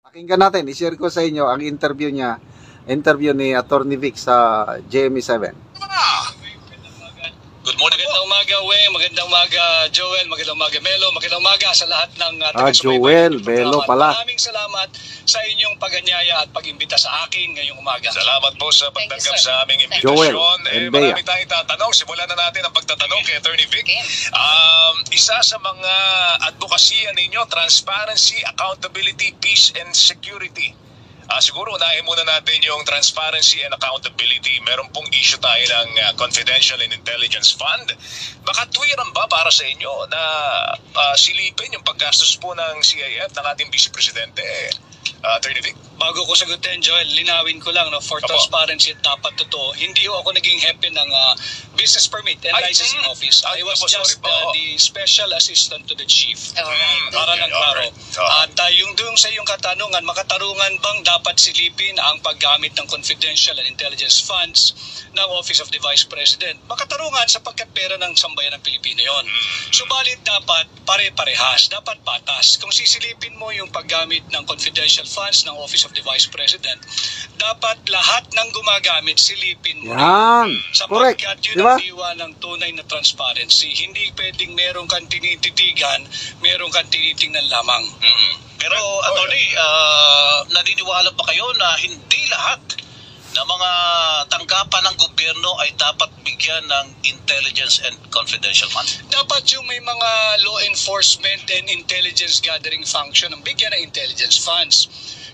Pakinggan natin, i-share ko sa inyo ang interview ni Attorney Vic sa GMA7. Good morning. Magandang umaga, Weng. Magandang umaga, Joel. Magandang umaga, Melo. Magandang umaga sa lahat ng Joel, Melo pala. Maraming salamat sa inyong pag-anyaya at pag-imbita sa akin ngayong umaga. Salamat po sa pagtanggap sa aming imbitasyon. Joel, marami tayong tatanong. Simulan na natin ang pagtatanong kay Attorney Vic. Isa sa mga advokasya ninyo, transparency, accountability, peace, and security. Siguro unahin muna natin yung transparency and accountability. Meron pong issue tayo ng Confidential and Intelligence Fund. Baka tuwiran ba para sa inyo na silipin yung paggastos po ng CIF ng ating Vice Presidente, Attorney Vic? Bago ko sagutin, Joel, linawin ko lang, no, for transparency at dapat totoo, hindi ako naging hepe ng business permit and licensing office. I was just the special assistant to the chief. Para lang klaro. At yung doon sa iyong katanungan, makatarungan bang dapat silipin ang paggamit ng confidential and intelligence funds ng Office of the Vice President? Makatarungan sapagkat pera ng sambayan ng Pilipino yon. Subalit dapat pare-parehas, dapat patas. Kung sisilipin mo yung paggamit ng confidential funds ng Office of the Vice President, dapat lahat ng gumagamit silipin mo yan. Sapagkat yun diba? ang diwa ng tunay na transparency. Hindi pwedeng meron kang tinititigan, meron kang tinitingnan lamang. Pero, Attorney, naniniwala pa kayo na hindi lahat na mga tanggapan ng gobyerno ay dapat bigyan ng intelligence and confidential funds? Dapat yung may mga law enforcement and intelligence gathering function ang bigyan ng intelligence funds.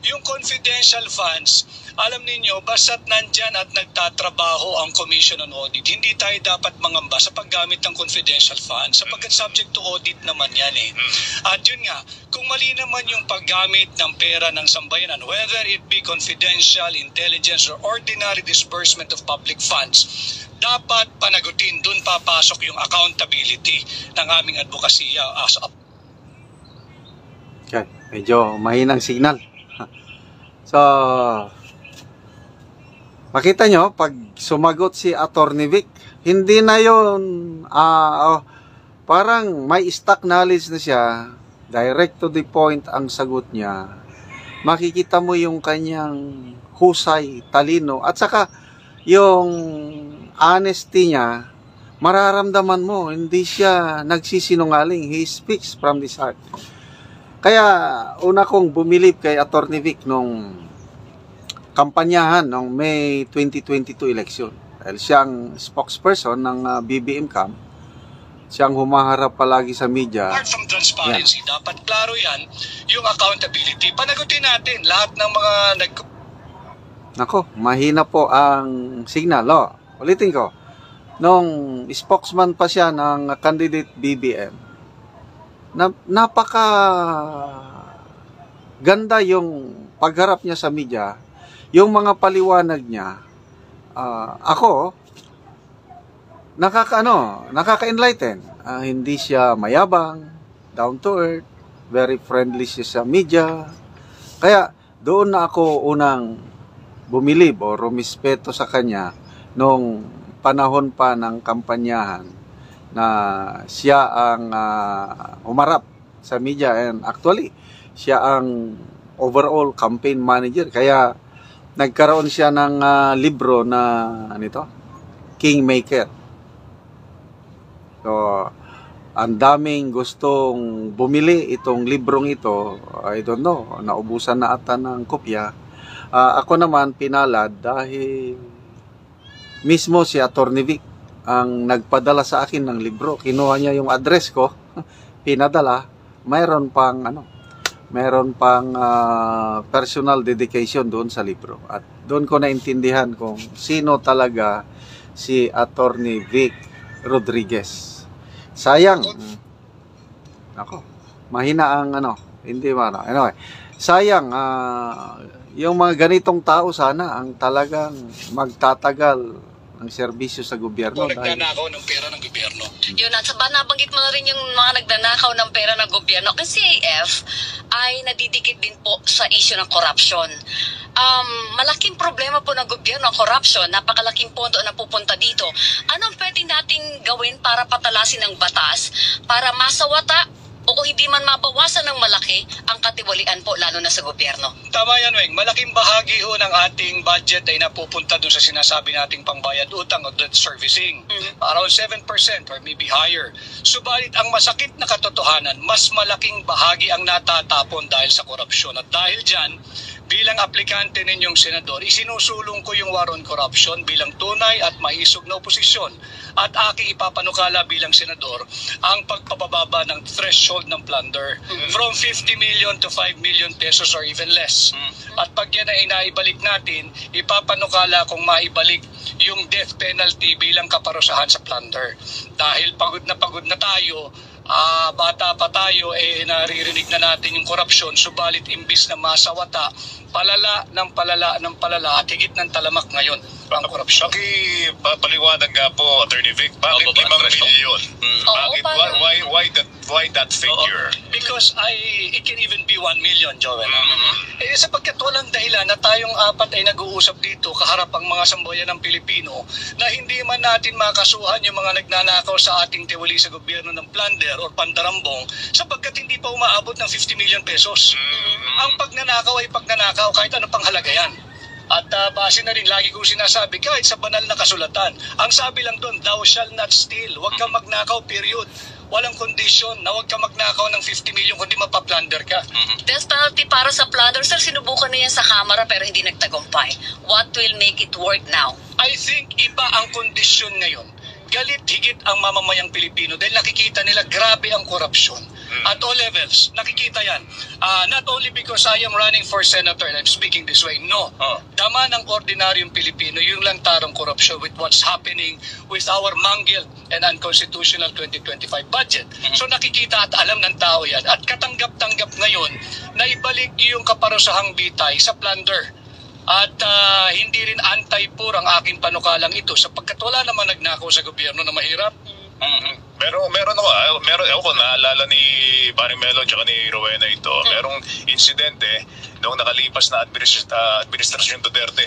Yung confidential funds, alam ninyo, basta't nandyan at nagtatrabaho ang Commission on Audit, hindi tayo dapat mangamba sa paggamit ng confidential funds sapagkat subject to audit naman yan eh. At yun nga, kung mali naman yung paggamit ng pera ng sambayanan, whether it be confidential, intelligence, or ordinary disbursement of public funds, dapat panagutin. Doon papasok yung accountability ng aming advokasya. Okay, medyo mahinang signal. So, makita nyo, pag sumagot si Attorney Vic, hindi na yun, parang may stock knowledge na siya, direct to the point ang sagot niya. Makikita mo yung kanyang husay, talino, at saka yung honesty niya, mararamdaman mo, hindi siya nagsisinungaling. He speaks from his heart. Kaya una kong bumilib kay Attorney Vic nung kampanyahan ng May 2022 election. Dahil siyang spokesperson ng BBM camp, siyang humaharap palagi sa media. Apart from transparency, dapat klaro yan, yung accountability. Panagutin natin lahat ng mga Nako, mahina po ang signal. Ulitin ko, nung spokesman pa siya ng candidate BBM, napaka ganda yung pagharap niya sa media, yung mga paliwanag niya. Ako nakaka-enlighten. Hindi siya mayabang, down to earth, very friendly siya sa media. Kaya doon na ako unang bumilib o rumispeto sa kanya nung panahon pa ng kampanyahan na siya ang umarap sa media, and actually siya ang overall campaign manager. Kaya nagkaroon siya ng libro na Kingmaker. So ang daming gustong bumili itong librong ito. I don't know, naubusan na ata ng kopya. Ako naman pinalad dahil mismo si Attorney Vic ang nagpadala sa akin ng libro. Kinuha niya yung address ko, pinadala. Mayroon pang personal dedication doon sa libro. At doon ko naintindihan kung sino talaga si Attorney Vic Rodriguez. Sayang. Mahina ang hindi man. Anyway, sayang yung mga ganitong tao sana ang talagang magtatagal ng serbisyo sa gobyerno. Nagnanakaw ng pera ng gobyerno. Yun, at nabanggit mo na rin yung mga nagnanakaw ng pera ng gobyerno. Kasi CAF ay nadidikit din po sa issue ng corruption. Malaking problema po ng gobyerno ang corruption. Napakalaking pondo na pupunta dito. Anong pwede nating gawin para patalasin ang batas, para masawata o kung hindi man mabawasan ng malaki ang katiwalian po lalo na sa gobyerno. Tama yan, Weng. Malaking bahagi ho ng ating budget ay napupunta dun sa sinasabi nating pangbayad utang o debt servicing. Around 7% or maybe higher. Subalit ang masakit na katotohanan, mas malaking bahagi ang natatapon dahil sa korupsyon. At dahil dyan, bilang aplikante ninyong senador, isinusulong ko yung war on corruption bilang tunay at maisog na oposisyon. At aking ipapanukala bilang senador ang pagpapababa ng threshold ng plunder from 50 million to 5 million pesos or even less. At pag yan ay naibalik natin, ipapanukala kung maibalik yung death penalty bilang kaparusahan sa plunder. Dahil pagod na tayo, bata pa tayo, naririnig na natin yung korupsyon, subalit imbis na masawata, palala ng palala at higit ng talamak ngayon ang korupsyon. Paliwanag nga po, Attorney Vic, bakit 5 milyon? Bakit, why that figure? Because it can even be 1 million, Joel. Sapagkat walang dahilan na tayong apat ay nag-uusap dito kaharap ang mga sambayan ng Pilipino na hindi man natin makasuhan yung mga nagnanakaw sa ating tiwali sa gobyerno ng plunder or pandarambong sapagkat hindi pa umaabot ng 50 million pesos. Ang pagnanakaw ay pagnanakaw kahit ano pang halaga yan. At base na rin, lagi kong sinasabi, kahit sa banal na kasulatan, ang sabi lang doon, thou shall not steal. Huwag kang magnakaw, period. Walang kondisyon na huwag kang magnakaw ng 50 million kundi mapaplunder ka. Death penalty para sa plunder, sir, sinubukan na yan sa Kamara pero hindi nagtagumpay. What will make it work now? I think iba ang kondisyon ngayon. Galit higit ang mamamayang Pilipino dahil nakikita nila grabe ang korupsyon. At all levels, nakikita yan. Not only because I am running for senator and I'm speaking this way, no. Dama ng ordinaryong Pilipino yung lantarong korupsyon with what's happening with our mangled and unconstitutional 2025 budget. So nakikita at alam ng tao yan at katanggap-tanggap ngayon na ibalik yung kaparusahang bitay sa plunder. At hindi rin anti-poor ang aking panukalang ito sapagkat wala naman nagnakaw sa gobyerno na mahirap. Meron ako naalala ni Barry Melo at ni Rowena ito. Merong insidente noong nakalipas na administrasyon Duterte.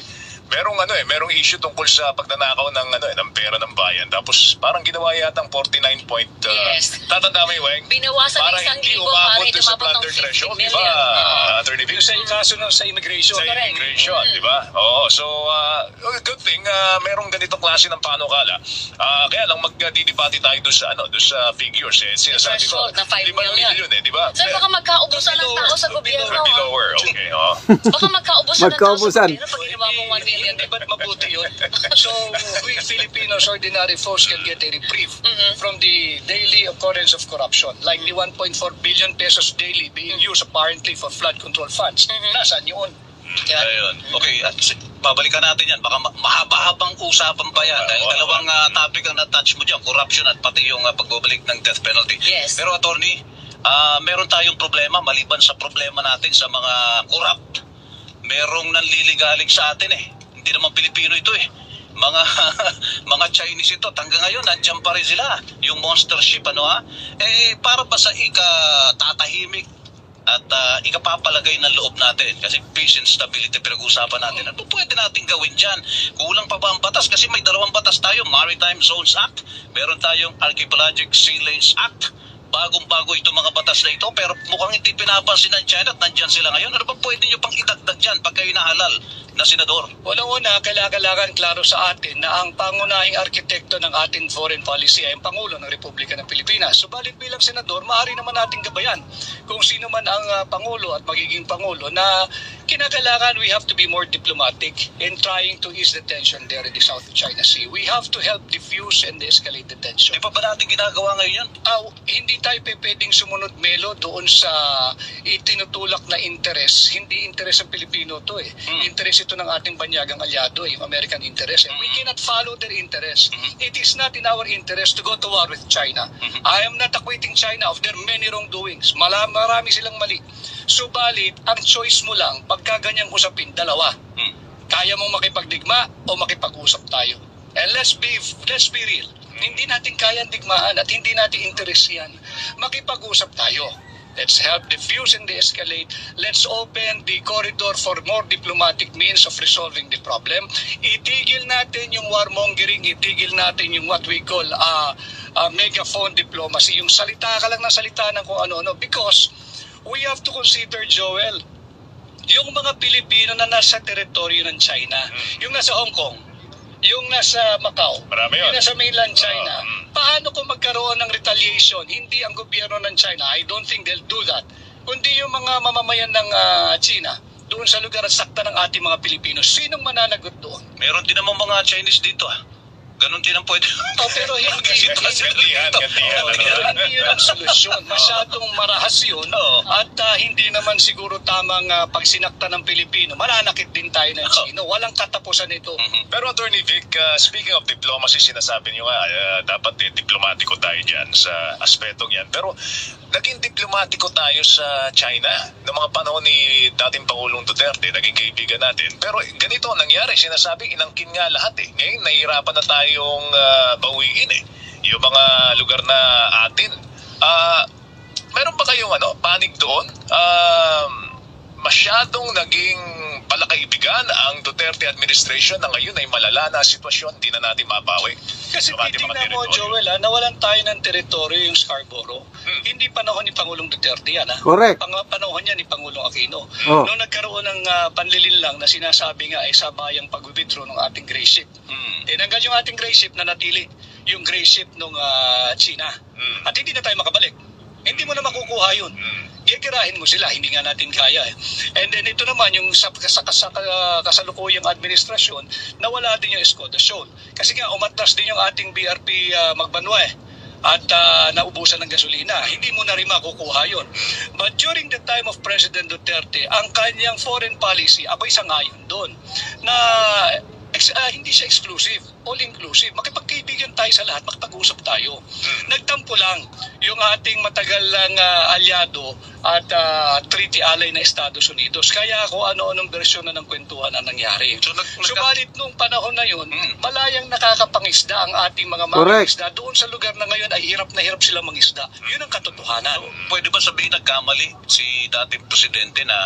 Merong issue tungkol sa pagnanakaw ng pera ng bayan. Tapos parang ginawa yatang 49 point. Yes. Tatanda mo yung binawasan para ng 1,000 hindi para umabot hindi sa umabot ng plunder 50 threshold, di million. ba? Attorney Vic? Yung sa kaso sa immigration. Sa immigration, di ba? Oo, so good thing merong ganitong klase ng panukala. Kaya lang magdidebate tayo doon sa figures sinasabi ko Threshold na 5 5 million. million di ba? Sir, baka magkaubusan ng tao sa gobyerno. Be lower, okay. Baka magkaubusan ng tao sa gobyerno pag ginawa mong 1 million. Hindi ba't mabuti yun? So, we Filipinos, ordinary folks can get a reprieve from the daily occurrence of corruption. Like the 1.4 billion pesos daily being used apparently for flood control funds. Nasaan yun? Ayun. Okay, babalikan natin yan. Baka mahaba-habang usapan pa yan. Dahil dalawang topic ang na-touch mo dyan, corruption at pati yung pagbabalik ng death penalty. Yes. Pero attorney, meron tayong problema, maliban sa problema natin sa mga corrupt. Merong nanliligalig sa atin Hindi naman Pilipino ito mga Chinese ito, hanggang ngayon nandiyan pa rin sila, yung monster ship para ba sa ikatatahimik at ikapapalagay ng loob natin, kasi peace and stability pinag-usapan natin, ano pwede natin gawin dyan? Kulang pa ba ang batas? Kasi may dalawang batas tayo, Maritime Zones Act, meron tayong Archipelagic Sea Lanes Act. Bagong-bago itong mga batas na ito, pero mukhang hindi pinapansin ng China at nandyan sila ngayon. Ano ba pwede nyo pang idagdag dyan pag kayo nahalal na senador? Unang-una, kailangan klaro sa atin na ang pangunahing arkitekto ng ating foreign policy ay ang Pangulo ng Republika ng Pilipinas. Subalit bilang senador, maaari naman nating gabayan kung sino man ang Pangulo at magiging Pangulo na kinakailangan we have to be more diplomatic in trying to ease the tension there in the South China Sea. We have to help diffuse and de-escalate the tension. Di pa ba natin ginagawa ngayon yan? Hindi tayo pwedeng sumunod, Melo, doon sa itinutulak na interes. Hindi interes ng Pilipino to Interes ito ng ating banyagang alyado, yung American interest. And we cannot follow their interest. It is not in our interest to go to war with China. I am not acquitting China of their many wrongdoings. Marami silang mali. Subalit, ang choice mo lang, pagka ganyang usapin, dalawa. Kaya mong makipagdigma o makipag-usap tayo. And let's be real. Hindi natin kayang digmaan at hindi natin interest yan. Makipag-usap tayo. Let's help diffuse and de-escalate. Let's open the corridor for more diplomatic means of resolving the problem. Itigil natin yung warmongering, itigil natin yung what we call megaphone diplomacy, yung salita ka lang ng salita ng kung ano-ano, because we have to consider, Joel, yung mga Pilipino na nasa teritoryo ng China, yung nasa Hong Kong, yung nasa Macau, Marami yun. yung nasa mainland China, paano kung magkaroon ng retaliation? Hindi ang gobyerno ng China, I don't think they'll do that, kundi yung mga mamamayan ng China, doon sa lugar at sakta ng ating mga Pilipino. Sinong mananagot doon? Meron din naman mga Chinese dito Ganon din ang pwede. Pero hindi Gantihan, pero hindi yun ang solusyon. Masyadong marahas yun at hindi naman siguro tamang pag sinakta ng Pilipino. Mananakit din tayo ng Chino. Walang katapusan ito. Pero Attorney Vic, speaking of diplomacy, sinasabi niyo nga, dapat diplomatiko tayo dyan sa aspetong yan. Pero naging diplomatiko tayo sa China noong mga panahon ni dating Pangulong Duterte, naging kaibigan natin. Pero ganito ang nangyari, sinasabi, inangkin nga lahat Ngayon, nahihirapan na tayong bawiin yung mga lugar na atin. Meron ba kayong panig doon? Masyadong naging palakaibigan ang Duterte administration na ngayon ay malala na sitwasyon, hindi na natin mabawi. Kasi titingnan mo, Joel, nawalan tayo ng teritoryo yung Scarborough. Hindi panahon ni Pangulong Duterte yan. Correct. Panahon niya ni Pangulong Aquino. Oh. Noong nagkaroon ng panlilinlang na sinasabi nga ay sabayang pag-withdraw ng ating gray ship. Tinanggal yung ating gray ship na natili yung gray ship ng China. At hindi na tayo makabalik. Hindi mo na makukuha yun. Gigirahin mo sila, hindi nga natin kaya And then ito naman, yung sa kasalukuyang administrasyon, nawala din yung Escoda Shoal. Kasi nga, umatras din yung ating BRP Magbanwa at naubusan ng gasolina. Hindi mo na rin makukuha yun. But during the time of President Duterte, ang kanyang foreign policy, ako'y sangayon doon, na hindi siya exclusive, all-inclusive. Makipagkaibigan tayo sa lahat, makipag-usap tayo. Nagtampo lang yung ating matagal lang alyado at treaty ally na Estados Unidos. Kaya ako ano-anong bersyon na ng kwentuhan ang nangyari. Subalit nung panahon na yun, malayang nakakapangisda ang ating mga mangisda. Doon sa lugar na ngayon ay hirap na hirap silang mangisda. Yun ang katotohanan. Pwede ba sabihin nagkamali si dating presidente na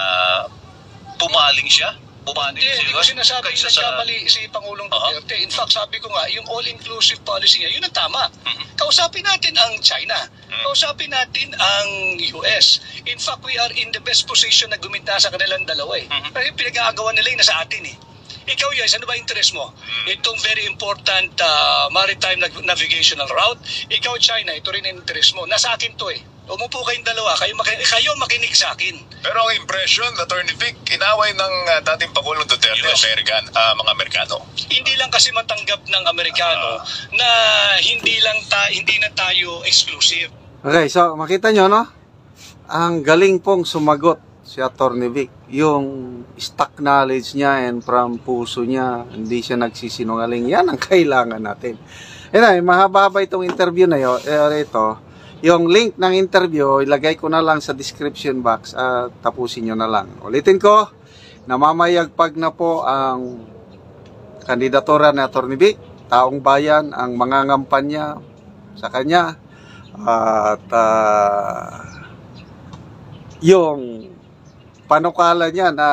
pumaling siya? Hindi ko sinasabi nagkamali si Pangulong Duterte. In fact, sabi ko nga, yung all-inclusive policy niya, yun ang tama. Kausapin natin ang China. Kausapin natin ang US. In fact, we are in the best position na guminta sa kanilang dalawa Pero yung pinag-aagawa nila yung nasa atin Ikaw yes, ano ba interest mo? Itong very important maritime navigational route. Ikaw China, ito rin ang interest mo. Nasa akin to Umupo kayong dalawa, kayo makinig sa akin. Pero ang impression, Attorney Vic, inaway ng dating Pangulong Duterte, mga Amerikano. Hindi lang kasi matanggap ng Amerikano na hindi na tayo exclusive. Okay, so makita nyo, no? Ang galing pong sumagot si Attorney Vic. Yung stock knowledge niya and from puso niya, hindi siya nagsisinungaling. Yan ang kailangan natin. Mahaba-haba itong interview na yun. Ito, yung link ng interview, ilagay ko na lang sa description box at tapusin nyo na lang. Ulitin ko, namamayagpag na po ang kandidatura ni Attorney Vic. Taong bayan ang mangangampanya sa kanya. At yung panukala niya na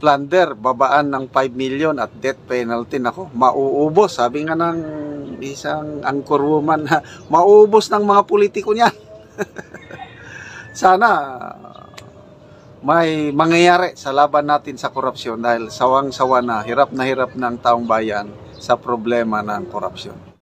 plunder, babaan ng 5 million at death penalty, mauubos. Sabi nga ng isang anchor woman, mauubos ng mga politiko niyan. Sana may mangyayari sa laban natin sa korupsyon dahil sawang-sawa na hirap ng taong bayan sa problema ng korupsyon.